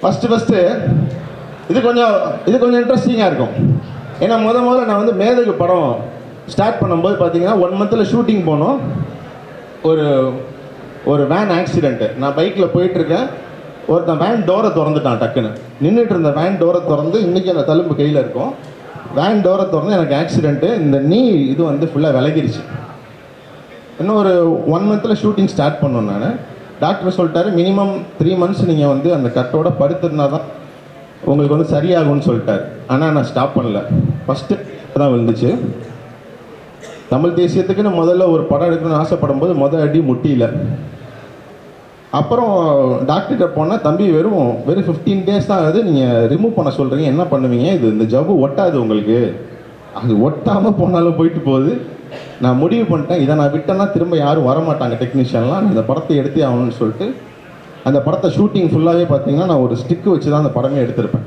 First இது கொஞ்சம் இன்ட்ரெஸ்டிங்காக இருக்கும். ஏன்னா முதல்ல நான் வந்து மேதகு படம் ஸ்டார்ட் பண்ணும்போது பார்த்தீங்கன்னா 1 மந்தில் ஷூட்டிங் போனோம். ஒரு வேன் ஆக்சிடெண்ட்டு. நான் பைக்கில் போயிட்டுருக்கேன். ஒருத்தன் வேன் டோரை திறந்துட்டான் டக்குன்னு. நின்றுட்டு இருந்த வேன் டோரை திறந்து, இன்றைக்கி அந்த தழும்பு கையில் இருக்கும். வேன் டோரை திறந்து எனக்கு ஆக்சிடெண்ட்டு. இந்த நீ இது வந்து ஃபுல்லாக விலகிருச்சு. இன்னும் ஒரு 1 மந்தில் ஷூட்டிங் ஸ்டார்ட் பண்ணோம். நான் டாக்டர் சொல்லிட்டாரு, மினிமம் 3 மந்த்ஸ் நீங்கள் வந்து அந்த கட்டோட படுத்திருந்தா தான் உங்களுக்கு வந்து சரியாகும்னு சொல்லிட்டார். ஆனால் நான் ஸ்டாப் பண்ணல. ஃபஸ்ட்டு தான் விழுந்துச்சு. தமிழ் தேசியத்துக்குன்னு முதல்ல ஒரு படம் எடுக்கணும்னு ஆசைப்படும் போது அடி முட்டியில். அப்புறம் டாக்டர்கிட்ட போனால், தம்பி வெறும் 15 டேஸ் தான் ஆகுது, நீங்கள் ரிமூவ் பண்ண சொல்கிறீங்க, என்ன பண்ணுவீங்க, இந்த ஜவ்வு ஒட்டாது உங்களுக்கு, அது ஒட்டாமல் போனாலும் போயிட்டு போகுது. நான் முடிவு பண்ணிட்டேன், இதை நான் விட்டேன்னா திரும்ப யாரும் வரமாட்டாங்க டெக்னீஷியன்லாம், இந்த படத்தை எடுத்தே ஆகணும்னு சொல்லிட்டு அந்த படத்தை ஷூட்டிங் ஃபுல்லாகவே பார்த்தீங்கன்னா நான் ஒரு ஸ்டிக்கு வச்சு தான் அந்த படமே எடுத்திருப்பேன்.